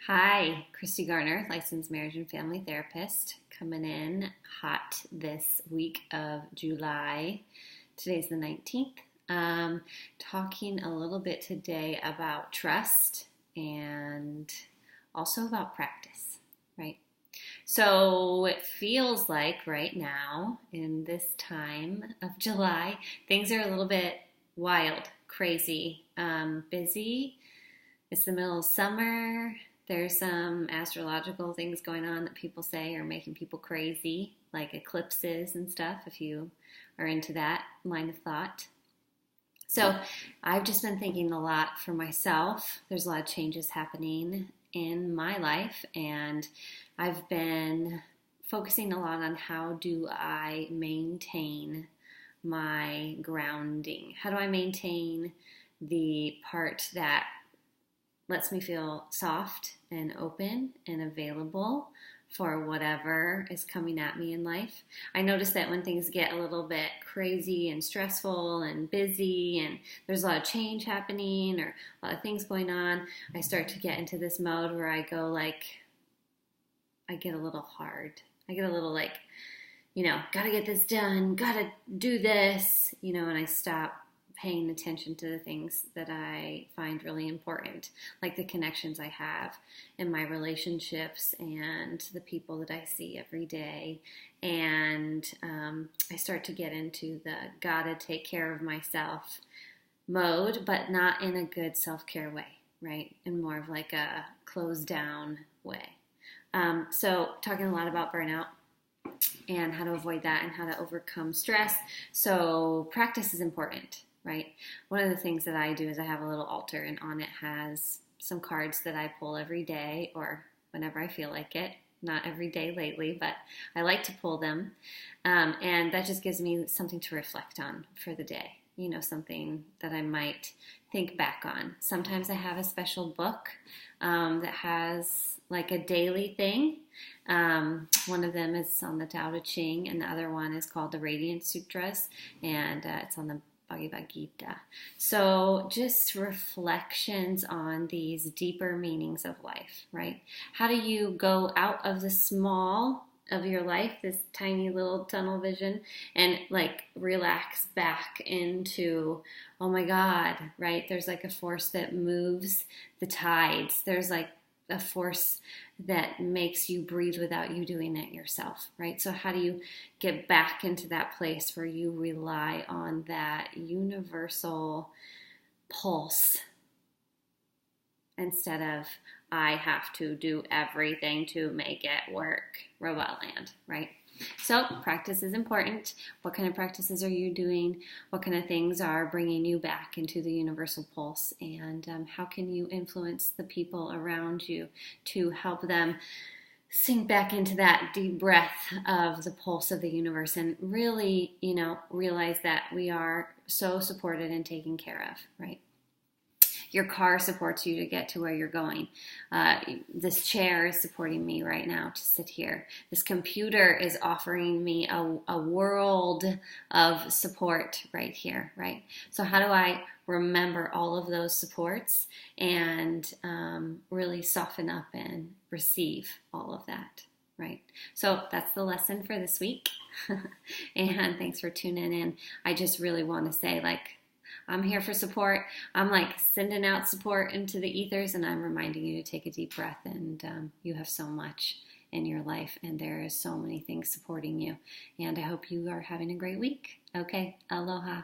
Hi, Christi Garner, licensed marriage and family therapist, coming in hot this week of July. Today's the 19th. Talking a little bit today about trust and also about practice, right? So it feels like right now, in this time of July, things are a little bit wild, crazy, busy. It's the middle of summer. There's some astrological things going on that people say are making people crazy, like eclipses and stuff, if you are into that line of thought. So I've just been thinking a lot for myself. There's a lot of changes happening in my life, and I've been focusing a lot on how do I maintain my grounding? How do I maintain the part that lets me feel soft and open and available for whatever is coming at me in life? I notice that when things get a little bit crazy and stressful and busy and there's a lot of change happening or a lot of things going on, I start to get into this mode where I go I get a little hard. I get a little gotta get this done, gotta do this, and I stop paying attention to the things that I find really important, like the connections I have in my relationships and the people that I see every day. And I start to get into the gotta take care of myself mode, but not in a good self-care way, right? In more of like a closed down way. So talking a lot about burnout and how to avoid that and how to overcome stress. So practice is important, right? One of the things that I do is I have a little altar, and on it has some cards that I pull every day or whenever I feel like it. Not every day lately, but I like to pull them. And that just gives me something to reflect on for the day, something that I might think back on. Sometimes I have a special book that has like a daily thing. One of them is on the Tao Te Ching, and the other one is called the Radiant Sutras, and it's on the Bhagavad Gita. So just reflections on these deeper meanings of life, right? How do you go out of the small of your life, this tiny little tunnel vision, and relax back into, oh my God, right? There's like a force that moves the tides. There's like a force that makes you breathe without you doing it yourself, right? So how do you get back into that place where you rely on that universal pulse instead of I have to do everything to make it work, robot land, right? So practice is important. What kind of practices are you doing? What kind of things are bringing you back into the universal pulse? And how can you influence the people around you to help them sink back into that deep breath of the pulse of the universe and really, realize that we are so supported and taken care of, right? Your car supports you to get to where you're going. This chair is supporting me right now to sit here. This computer is offering me a world of support right here, right? So how do I remember all of those supports and really soften up and receive all of that, right? So that's the lesson for this week. And thanks for tuning in. I just really want to say, I'm here for support. I'm sending out support into the ethers, and I'm reminding you to take a deep breath. And you have so much in your life, and there is so many things supporting you. And I hope you are having a great week. Okay, aloha.